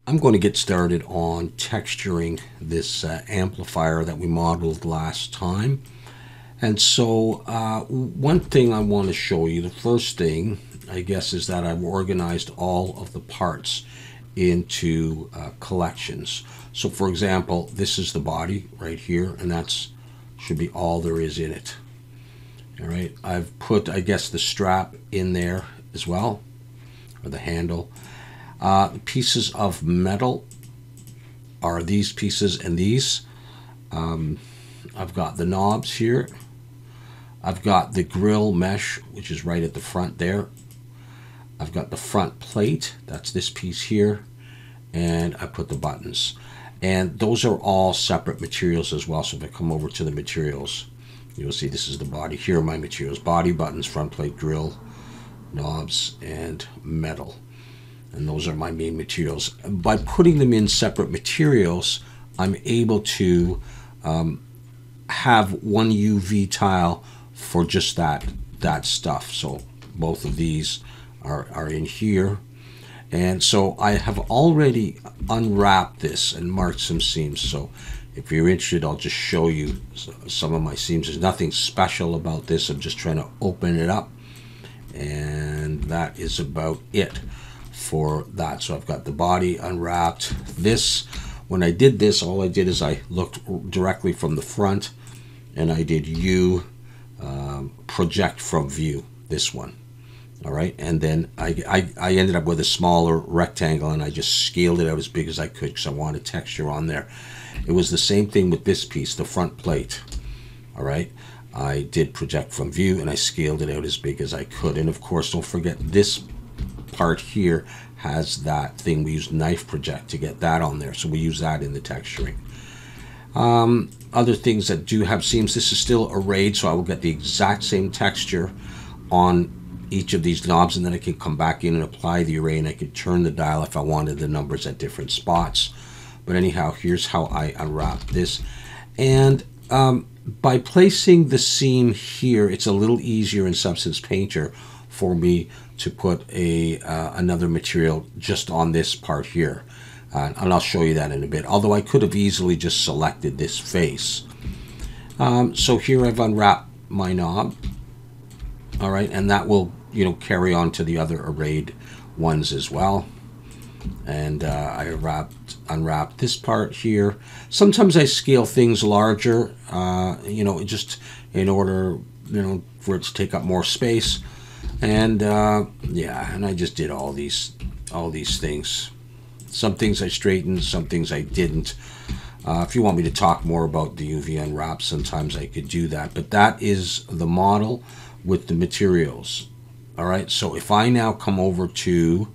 I'm going to get started on texturing this amplifier that we modeled last time. And so one thing I want to show you, the first thing, I guess, is that I've organized all of the parts into collections. So for example, this is the body right here, and that's should be all there is in it. All right, I've put, I guess, the strap in there as well, or the handle. The pieces of metal are these pieces and these. I've got the knobs here. I've got the grill mesh, which is right at the front there. I've got the front plate, that's this piece here, and I put the buttons. And those are all separate materials as well. So if I come over to the materials, you'll see this is the body. Here are my materials: body, buttons, front plate, grill, knobs, and metal. And those are my main materials. By putting them in separate materials, I'm able to have one UV tile for just that stuff. So both of these are in here. And so I have already unwrapped this and marked some seams. So if you're interested, I'll just show you some of my seams. There's nothing special about this. I'm just trying to open it up. And that is about it for that. So I've got the body unwrapped. This, when I did this, all I did is I looked directly from the front, and I did project from view, this one. All right, and then I ended up with a smaller rectangle, and I just scaled it out as big as I could because I wanted texture on there. It was the same thing with this piece, the front plate. All right, I did project from view, and I scaled it out as big as I could. And of course, don't forget, this part here has that thing. We use knife project to get that on there, so we use that in the texturing. Other things that do have seams, this is still arrayed, so I will get the exact same texture on each of these knobs, and then I can come back in and apply the array, and I could turn the dial if I wanted the numbers at different spots. But anyhow, here's how I unwrap this. And by placing the seam here, it's a little easier in Substance Painter for me to put another material just on this part here. And I'll show you that in a bit. Although I could have easily just selected this face. So here I've unwrapped my knob. All right, and that will, carry on to the other arrayed ones as well. And I unwrapped this part here. Sometimes I scale things larger, just in order, for it to take up more space. And yeah, and I just did all these things. Some things I straightened, some things I didn't. If you want me to talk more about the UV unwrap, sometimes I could do that. But that is the model with the materials. All right, so if I now come over to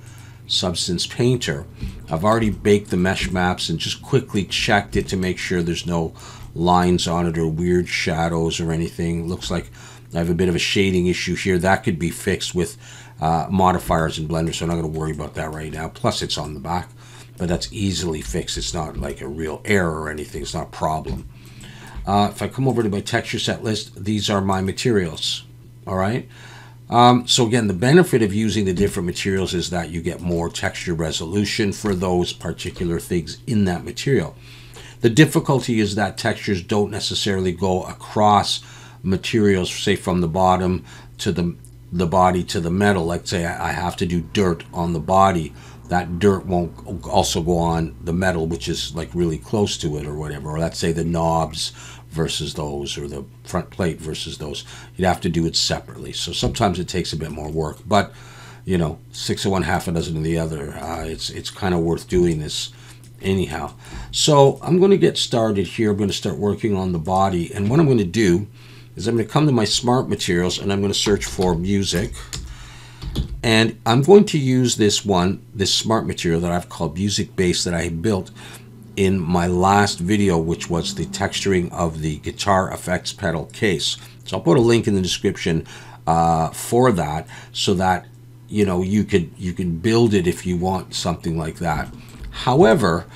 Substance Painter, I've already baked the mesh maps and just quickly checked it to make sure there's no lines on it or weird shadows or anything. Looks like I have a bit of a shading issue here. That could be fixed with modifiers in Blender, so I'm not going to worry about that right now. Plus, it's on the back, but that's easily fixed. It's not like a real error or anything. It's not a problem. If I come over to my texture set list, these are my materials. All right. So again, the benefit of using the different materials is that you get more texture resolution for those particular things in that material. The difficulty is that textures don't necessarily go across materials, say from the bottom to the body to the metal. Like say I have to do dirt on the body. That dirt won't also go on the metal, which is like really close to it or whatever. Or let's say the knobs versus those, or the front plate versus those. You'd have to do it separately. So sometimes it takes a bit more work, but 6 of one, half a dozen of the other. It's kind of worth doing this anyhow. So I'm going to get started here. I'm going to start working on the body, and what I'm going to do is I'm going to come to my Smart Materials, and I'm going to search for music, and I'm going to use this Smart Material that I've called Music Base, that I built in my last video, which was the texturing of the guitar effects pedal case. So I'll put a link in the description for that, so that you can build it if you want something like that. However,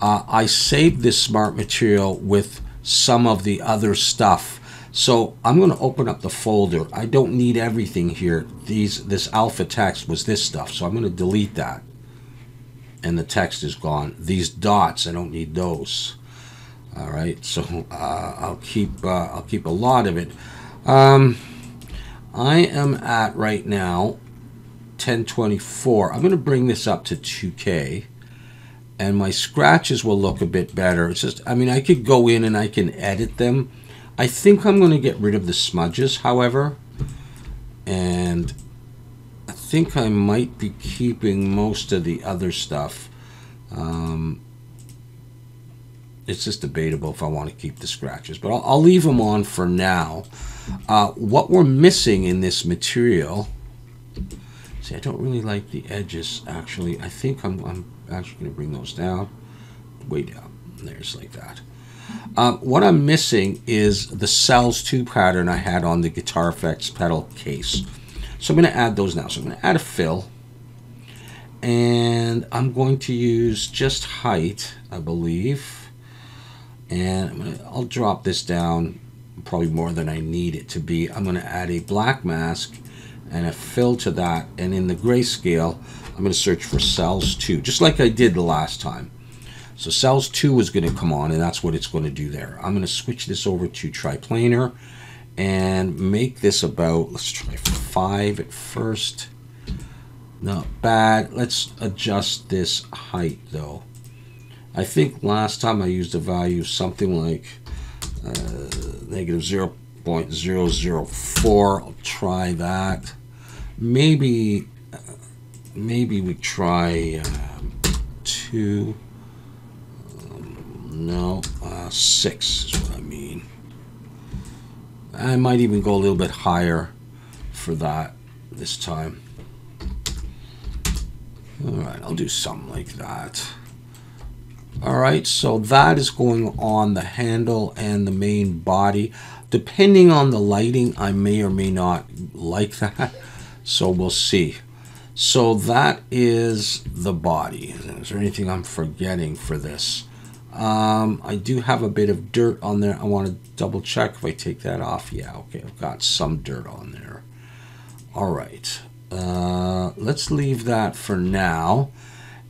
I saved this Smart Material with some of the other stuff. So I'm going to open up the folder. I don't need everything here. This alpha text was this stuff, so I'm going to delete that. and the text is gone. These dots, I don't need those. All right, so I'll keep a lot of it. I am at right now 1024. I'm going to bring this up to 2K, and my scratches will look a bit better. It's just, I mean, I could go in and I can edit them. I think I'm going to get rid of the smudges, however, and I think I might be keeping most of the other stuff. It's just debatable if I want to keep the scratches, but I'll leave them on for now. What we're missing in this material, see, I don't really like the edges, actually. I think I'm actually going to bring those down, way down. There's like that. What I'm missing is the cells 2 pattern I had on the Guitar Effects pedal case. So I'm going to add those now. So I'm going to add a fill, and I'm going to use just height, I believe. And I'll drop this down probably more than I need it to be. I'm going to add a black mask and a fill to that. And in the grayscale, I'm going to search for cells 2, just like I did the last time. So cells 2 is going to come on, and that's what it's going to do there. I'm going to switch this over to triplanar and make this about, let's try 5 at first. Not bad. Let's adjust this height though. I think last time I used a value something like negative 0.004. I'll try that. Maybe we try 2. No, 6 is what I mean. I might even go a little bit higher for that this time. All right, I'll do something like that. All right, so that is going on the handle and the main body. Depending on the lighting, I may or may not like that, so we'll see. So that is the body. Is there anything I'm forgetting for this? I do have a bit of dirt on there. I want to double check if I take that off. Yeah, okay, I've got some dirt on there. All right, let's leave that for now.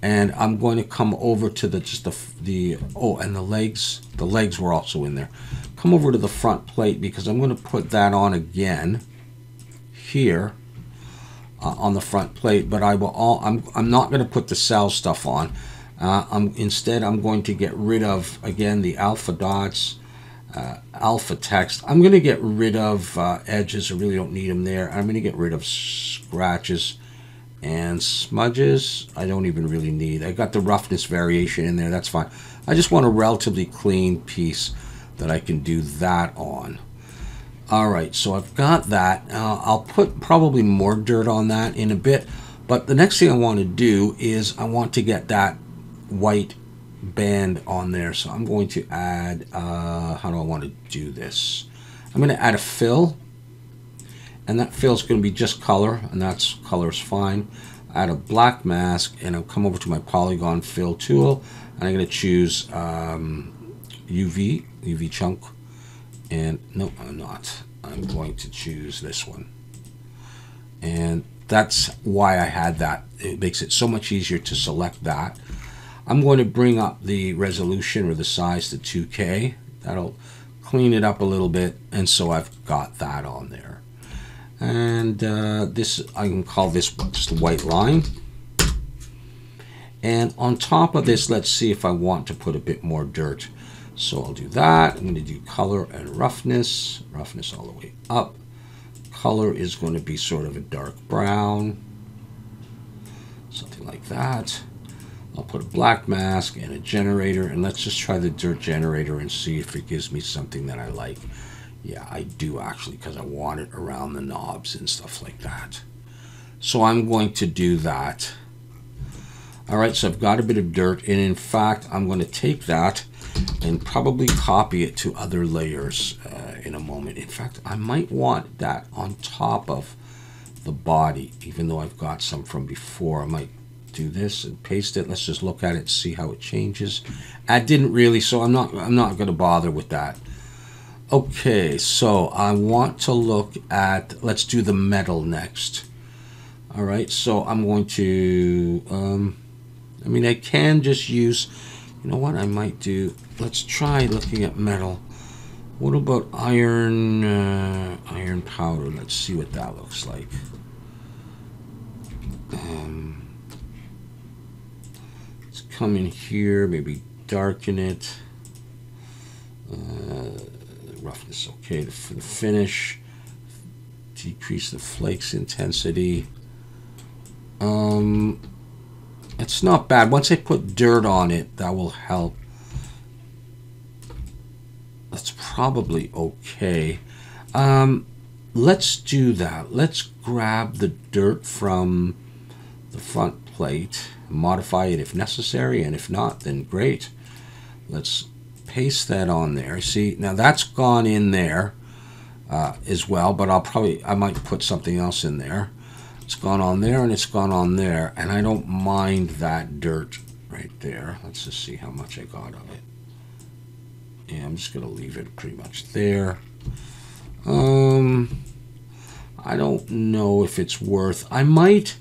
And I'm going to come over to the oh, and the legs. The legs were also in there. Come over to the front plate because I'm going to put that on again here on the front plate. But I'm not going to put the cell stuff on. Instead, I'm going to get rid of again the alpha dots, alpha text. I'm going to get rid of edges. I really don't need them there. I'm going to get rid of scratches. And smudges, I don't even really need. I got the roughness variation in there, that's fine. I just want a relatively clean piece that I can do that on. All right, so I've got that. I'll put probably more dirt on that in a bit, but the next thing I want to do is I want to get that white band on there. So I'm going to add, how do I want to do this? I'm going to add a fill. And that fill is going to be just color, and that's color's fine. Add a black mask, and I'll come over to my polygon fill tool, and I'm going to choose UV chunk, and no, I'm not. I'm going to choose this one, and that's why I had that. It makes it so much easier to select that. I'm going to bring up the resolution or the size to 2K. That'll clean it up a little bit, and so I've got that on there. And this, I can call this just a white line. And on top of this, let's see if I want to put a bit more dirt. So I'll do that. I'm going to do color and roughness. Roughness all the way up. Color is going to be sort of a dark brown. Something like that. I'll put a black mask and a generator. And let's just try the dirt generator and see if it gives me something that I like. Yeah, I do actually, because I want it around the knobs and stuff like that. So I'm going to do that. All right, so I've got a bit of dirt, and in fact, I'm going to take that and probably copy it to other layers in a moment. In fact, I might want that on top of the body, even though I've got some from before. I might do this and paste it. Let's just look at it, see how it changes. I didn't really, so I'm not going to bother with that. Okay, so I want to look at, let's do the metal next. All right, so I'm going to, I mean, I can just use, you know what I might do? Let's try looking at metal. What about iron, iron powder? Let's see what that looks like. Let's come in here, maybe darken it. Roughness, okay. For the finish, decrease the flakes intensity. It's not bad. Once I put dirt on it, that will help. That's probably okay. Let's do that. Let's grab the dirt from the front plate, modify it if necessary, and if not, then great. Let's paste that on there. See, now that's gone in there as well, but I might put something else in there. It's gone on there and it's gone on there, and I don't mind that dirt right there. Let's just see how much I got of it. Yeah, I'm just gonna leave it pretty much there. I don't know if it's worth. I might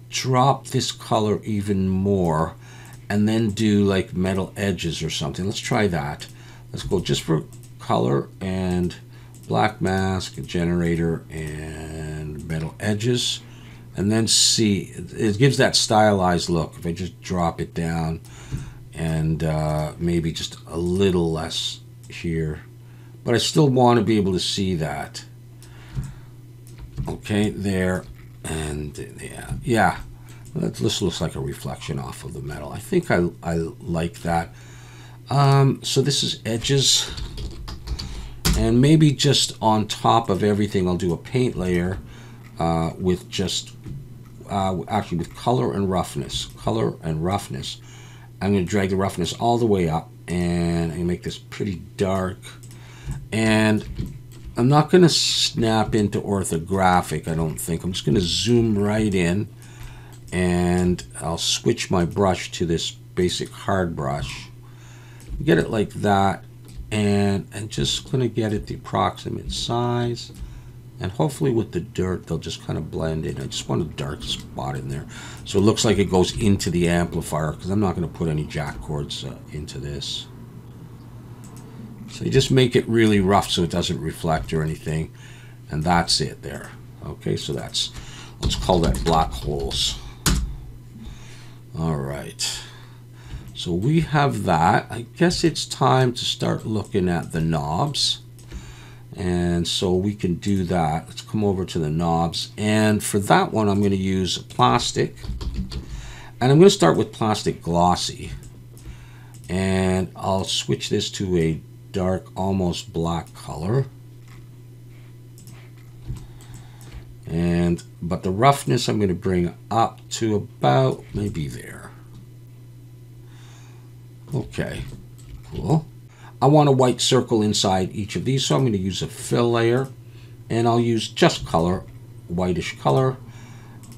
drop this color even more and then do like metal edges or something. Let's try that. Let's go just for color and black mask, generator, and metal edges, and then see. It gives that stylized look. If I just drop it down and maybe just a little less here, but I still want to be able to see that. Okay, there, and yeah. This looks like a reflection off of the metal. I think I like that. So this is edges, and maybe just on top of everything I'll do a paint layer with just actually with color and roughness. I'm going to drag the roughness all the way up, and I'm going to make this pretty dark, and I'm not going to snap into orthographic, I don't think. I'm just going to zoom right in, and I'll switch my brush to this basic hard brush. Get it like that, and I'm just going to get it the approximate size, and hopefully with the dirt they'll just kind of blend in. I just want a dark spot in there so it looks like it goes into the amplifier, because I'm not going to put any jack cords into this. So you just make it really rough so it doesn't reflect or anything, and that's it there. Okay, so let's call that black holes. All right, so we have that. I guess it's time to start looking at the knobs, and so we can do that. Let's come over to the knobs, and for that one I'm going to use plastic, and I'm going to start with plastic glossy, and I'll switch this to a dark, almost black color. But the roughness I'm going to bring up to about maybe there. Okay, cool. I want a white circle inside each of these, so I'm going to use a fill layer, and I'll use just color, whitish color,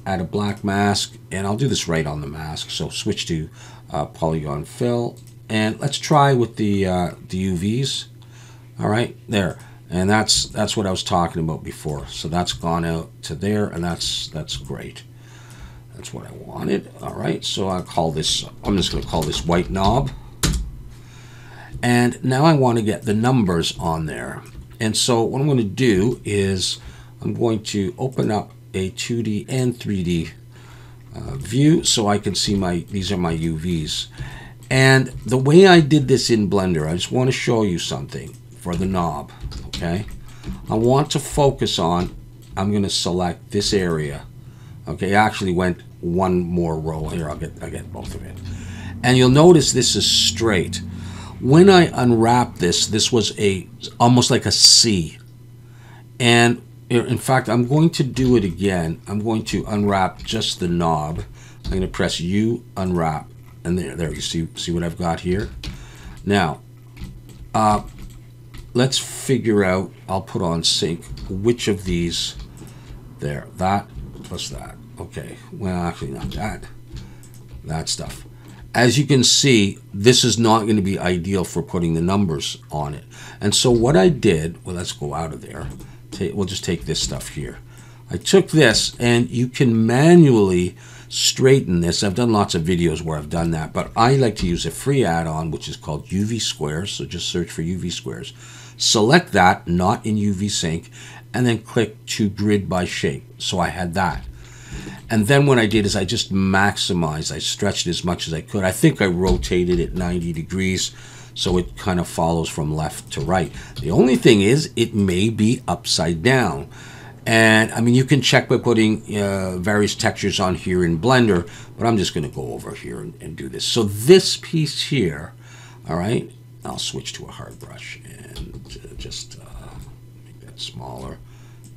add a black mask, and I'll do this right on the mask. So switch to polygon fill, and let's try with the UVs. All right, there. And that's what I was talking about before. So that's gone out to there, and that's great. That's what I wanted. All right, so I'm just going to call this white knob. And now I want to get the numbers on there. And so what I'm going to do is I'm going to open up a 2D and 3D view so I can see these are my UVs. And the way I did this in Blender, I just want to show you something for the knob. Okay, I want to focus on, I'm going to select this area. Okay, I actually went one more row here. I'll get both of it. And you'll notice this is straight. When I unwrap this was almost like a C. And in fact, I'm going to do it again. I'm going to unwrap just the knob. I'm going to press U, unwrap, and there you see what I've got here. Now, let's figure out, I'll put on sync, which of these, there, that plus that. Okay, well, actually not that stuff. As you can see, this is not going to be ideal for putting the numbers on it. And so what I did, well, let's go out of there. We'll just take this stuff here. I took this, and you can manually straighten this. I've done lots of videos where I've done that, but I like to use a free add-on which is called UV Squares. So just search for UV Squares. Select that, not in UV Sync, and then click to grid by shape. So I had that. And then what I did is I just maximized. I stretched it as much as I could. I think I rotated it 90 degrees so it kind of follows from left to right. The only thing is it may be upside down. And I mean, you can check by putting various textures on here in Blender, but I'm just going to go over here and do this. So this piece here, all right, I'll switch to a hard brush and just make that smaller.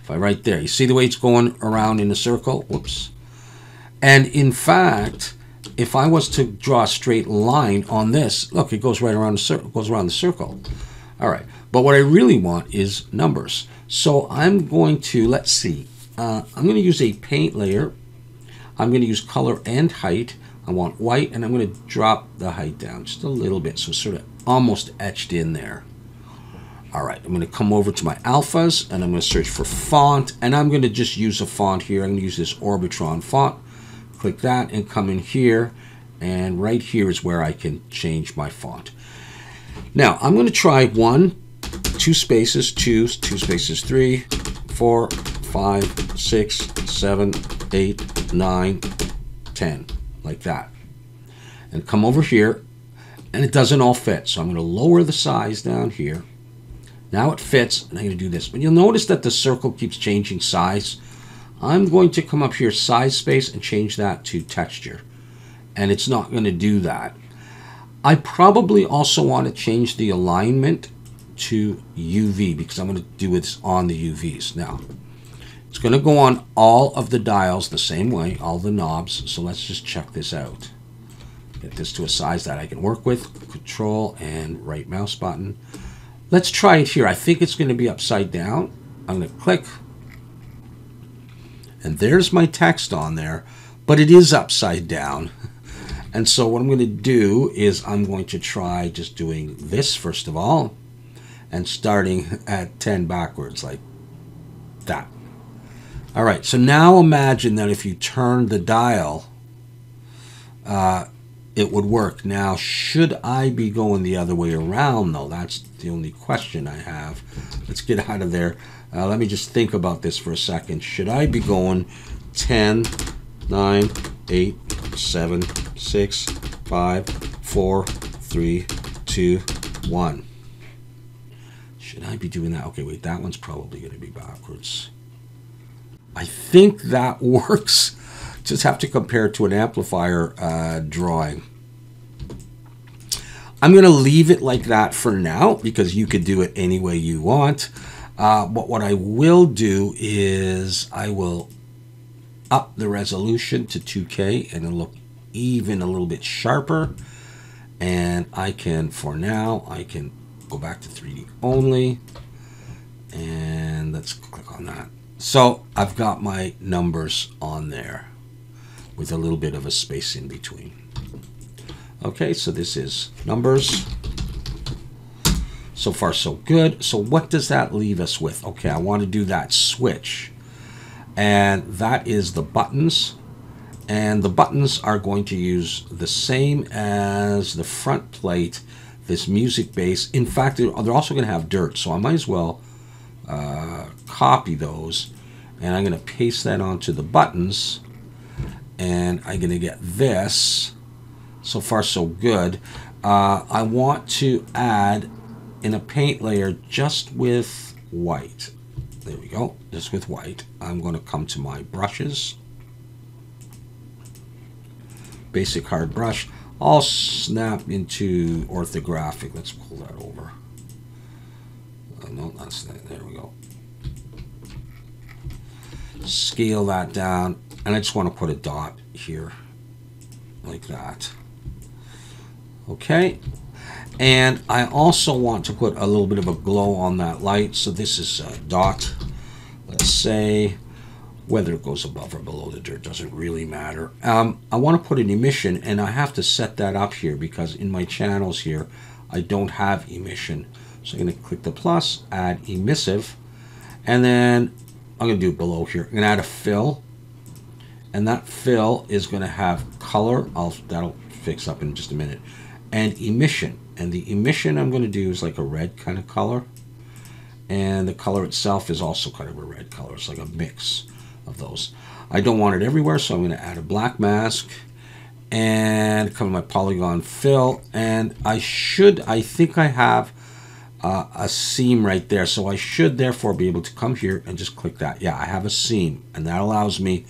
If I right there, you see the way it's going around in a circle? Whoops. And in fact, if I was to draw a straight line on this, look, it goes right around the circle, goes around the circle. All right, but what I really want is numbers. So I'm going to, let's see, I'm going to use a paint layer. I'm going to use color and height. I want white, and I'm going to drop the height down just a little bit, so it's sort of almost etched in there. All right, I'm going to come over to my alphas, and I'm going to search for font, and I'm going to just use a font here. I'm going to use this Orbitron font. Click that and come in here, and right here is where I can change my font. Now, I'm going to try 1, 2 spaces, 2 spaces, 3, 4, 5, 6, 7, 8, 9, 10, like that. And come over here, and it doesn't all fit. So I'm going to lower the size down here. Now it fits, and I'm going to do this. But you'll notice that the circle keeps changing size. I'm going to come up here, size space, and change that to texture. And it's not going to do that. I probably also want to change the alignment to UV because I'm going to do it on the UVs. Now, it's going to go on all of the dials the same way, all the knobs. So let's just check this out. Get this to a size that I can work with. Control and right mouse button. Let's try it here. I think it's going to be upside down. I'm going to click. And there's my text on there, but it is upside down. And so what I'm going to do is I'm going to try just doing this first of all and starting at 10 backwards like that. All right, so now imagine that if you turn the dial, it would work. Now, should I be going the other way around, though? That's the only question I have. Let's get out of there. Let me just think about this for a second. Should I be going 10, 9, 8, 7, 6, 5, 4, 3, 2, 1? Should I be doing that? Okay, wait, that one's probably going to be backwards. I think that works. Just have to compare it to an amplifier drawing. I'm going to leave it like that for now because you could do it any way you want. But what I will do is I will up the resolution to 2K and it'll look even a little bit sharper. And I can, for now, I can go back to 3D only. And let's click on that. So I've got my numbers on there with a little bit of a space in between. Okay, so this is numbers. So far, so good. So what does that leave us with? Okay, I want to do that switch. And that is the buttons. And the buttons are going to use the same as the front plate, this music base. In fact, they're also going to have dirt. So I might as well copy those. And I'm going to paste that onto the buttons. And I'm going to get this. So far, so good. I want to add in a paint layer just with white. There we go, just with white. I'm going to come to my brushes. Basic hard brush. I'll snap into orthographic. Let's pull that over. No, that's that. There we go. Scale that down. And I just want to put a dot here. Like that. Okay, and I also want to put a little bit of a glow on that light. So this is a dot. Let's say whether it goes above or below the dirt doesn't really matter. I want to put an emission, and I have to set that up here because in my channels here I don't have emission. So I'm going to click the plus, add emissive, and then I'm going to do it below here. I'm going to add a fill, And that fill is going to have color. That'll fix up in just a minute. And emission. And the emission I'm going to do is like a red kind of color. And the color itself is also kind of a red color. It's like a mix of those. I don't want it everywhere, so I'm going to add a black mask. And come to my polygon fill. And I think I have a seam right there, so I should therefore be able to come here and just click that. Yeah, I have a seam, and that allows me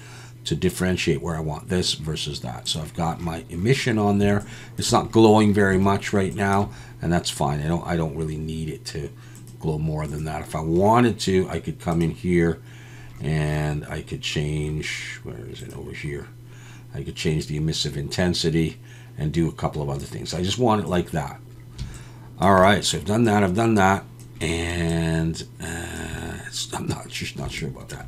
to differentiate where I want this versus that. So I've got my emission on there. It's not glowing very much right now, and that's fine. I don't really need it to glow more than that. If I wanted to, I could come in here and I could change, where is it, over here, I could change the emissive intensity and do a couple of other things. I just want it like that. All right, so I've done that, and I'm not sure about that.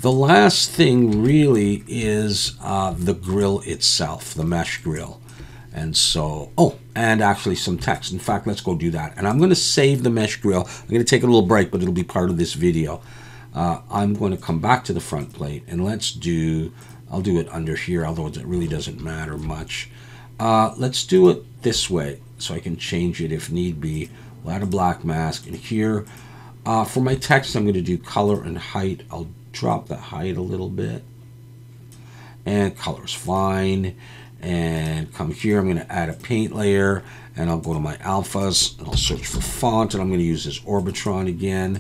The last thing really is the grill itself, the mesh grill. And so, and actually some text. In fact, let's go do that. And I'm going to save the mesh grill. I'm going to take a little break, but it'll be part of this video. I'm going to come back to the front plate, and I'll do it under here, although it really doesn't matter much. Let's do it this way, so I can change it if need be. We'll add a black mask, and here, for my text, I'm going to do color and height. I'll drop the height a little bit, and color's fine. And come here, I'm going to add a paint layer, and I'll go to my alphas, and I'll search for font, and I'm going to use this Orbitron again,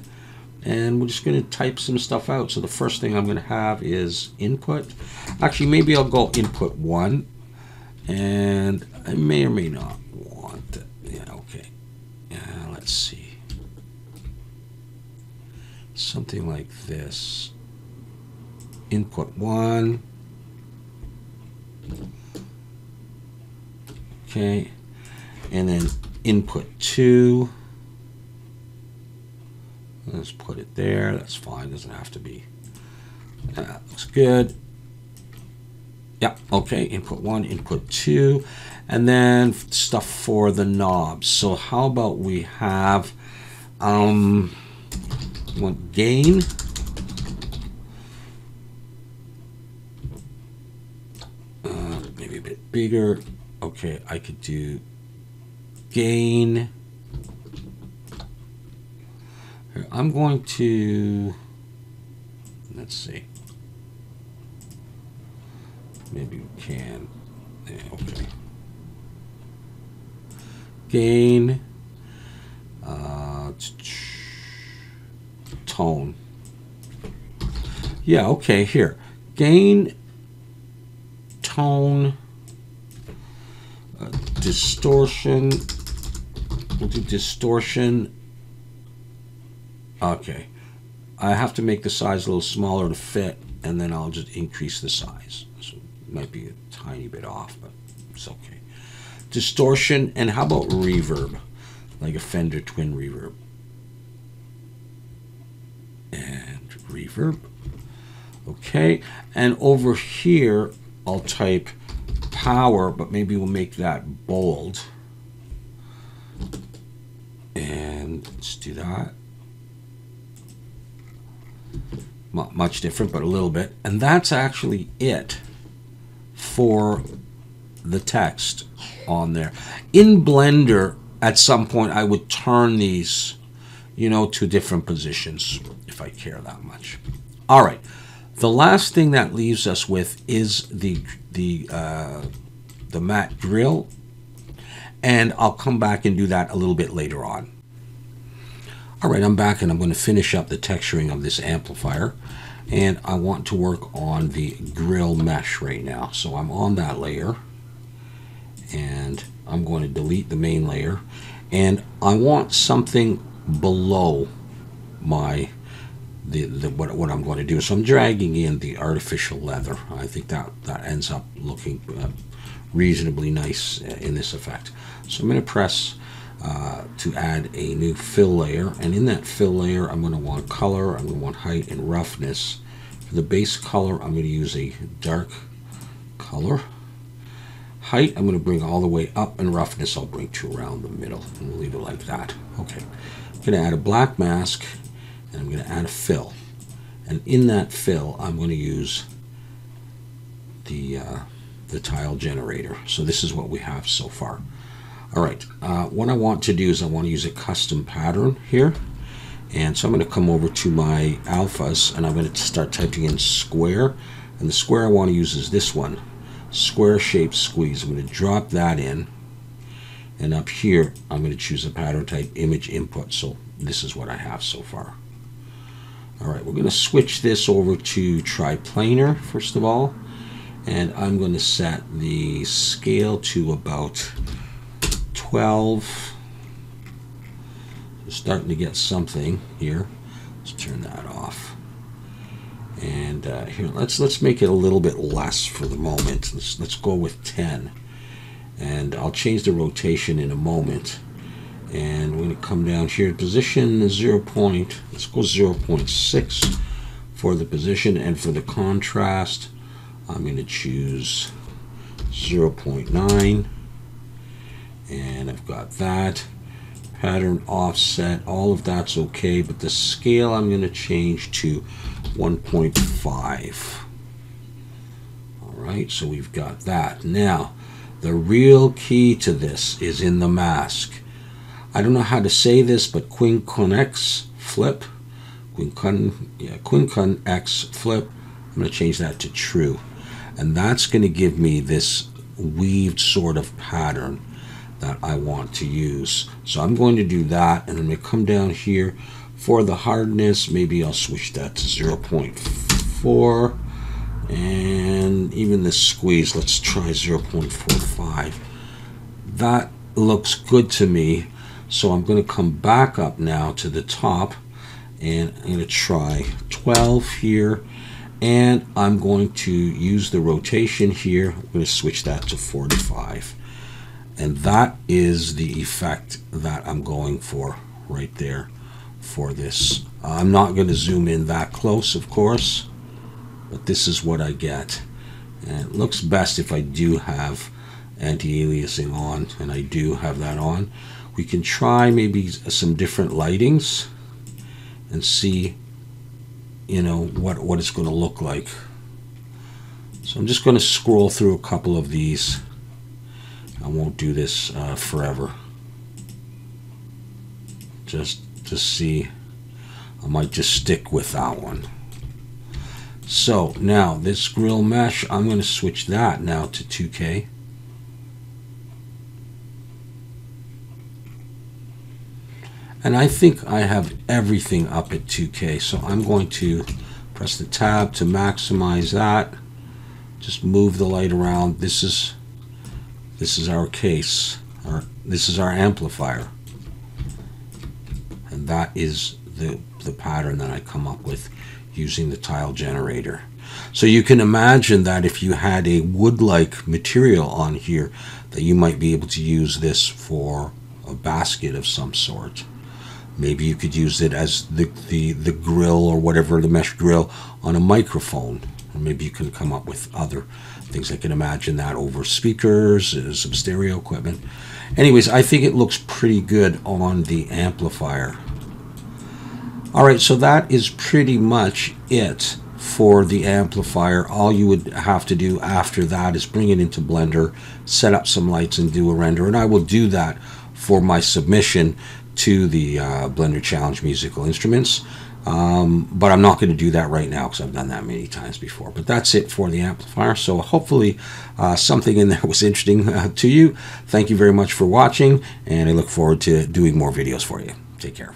and we're just going to type some stuff out. So the first thing I'm going to have is input. Actually, maybe I'll go input 1, and I may or may not want it. Yeah, okay. Yeah, let's see. Something like this. Input 1. Okay, and then input 2. Let's put it there. That's fine. Doesn't have to be. That looks good. Yeah. Okay. Input 1, input 2, and then stuff for the knobs. So how about we have want gain. Maybe a bit bigger. Okay, I could do gain. Here, I'm going to, let's see. Maybe we can. Yeah, okay. Gain. Tone. Yeah, okay, here. Gain, tone, distortion. We'll do distortion. Okay. I have to make the size a little smaller to fit, and then I'll just increase the size. So it might be a tiny bit off, but it's okay. Distortion, and how about reverb? Like a Fender twin reverb. And reverb. Okay. And over here, I'll type power, but maybe we'll make that bold. And let's do that. Not much different, but a little bit. And that's actually it for the text on there. In Blender, at some point, I would turn these, you know, to different positions if I care that much. All right. The last thing that leaves us with is the matte grill, and I'll come back and do that a little bit later on. All right, I'm back, and I'm going to finish up the texturing of this amplifier, and I want to work on the grill mesh right now. So I'm on that layer, and I'm going to delete the main layer, and I want something below my what I'm going to do. So I'm dragging in the artificial leather. I think that ends up looking reasonably nice in this effect. So I'm going to press to add a new fill layer, and in that fill layer I'm going to want color, I'm going to want height and roughness. For the base color I'm going to use a dark color. Height I'm going to bring all the way up, and roughness I'll bring to around the middle, and we'll leave it like that. Okay, I'm going to add a black mask, and I'm going to add a fill, and in that fill I'm going to use the tile generator. So this is what we have so far. All right, what I want to do is I want to use a custom pattern here. And so I'm going to come over to my alphas and I'm going to start typing in square. And the square I want to use is this one, square shape squeeze. I'm going to drop that in. And up here, I'm going to choose a pattern type image input. So this is what I have so far. All right, we're going to switch this over to triplanar first of all. And I'm going to set the scale to about 12. Starting to get something here. Let's turn that off. And here, let's make it a little bit less for the moment. Let's go with 10. And I'll change the rotation in a moment. And we're going to come down here. Position let's go 0.6 for the position, and for the contrast, I'm going to choose 0.9. And I've got that. Pattern offset, all of that's okay, but the scale I'm going to change to 1.5. All right, so we've got that. Now, the real key to this is in the mask. I don't know how to say this, but quincunx flip, quincunx flip. I'm going to change that to true, and that's going to give me this weaved sort of pattern that I want to use. So I'm going to do that, and I'm going to come down here for the hardness. Maybe I'll switch that to 0.4, and even the squeeze, let's try 0.45. That looks good to me. So I'm going to come back up now to the top, and I'm going to try 12 here, and I'm going to use the rotation here. I'm going to switch that to 45. And that is the effect that I'm going for right there for this. I'm not going to zoom in that close, of course, but this is what I get. And it looks best if I do have anti-aliasing on, and I do have that on. We can try maybe some different lightings and see, you know, what it's going to look like. So I'm just going to scroll through a couple of these. I won't do this forever. Just to see. I might just stick with that one. So now this grill mesh, I'm going to switch that now to 2K. And I think I have everything up at 2K. So I'm going to press the tab to maximize that. Just move the light around. This is our case, this is our amplifier, and that is the pattern that I come up with using the tile generator. So you can imagine that if you had a wood-like material on here, that you might be able to use this for a basket of some sort. Maybe you could use it as the grill or whatever, the mesh grill on a microphone. Or maybe you can come up with other things. I can imagine that over speakers, some stereo equipment. Anyways, I think it looks pretty good on the amplifier. All right, so that is pretty much it for the amplifier. All you would have to do after that is bring it into Blender, set up some lights, and do a render. And I will do that for my submission to the Blender Challenge Musical Instruments. But I'm not going to do that right now because I've done that many times before. But that's it for the amplifier. So hopefully something in there was interesting to you. Thank you very much for watching, and I look forward to doing more videos for you. Take care.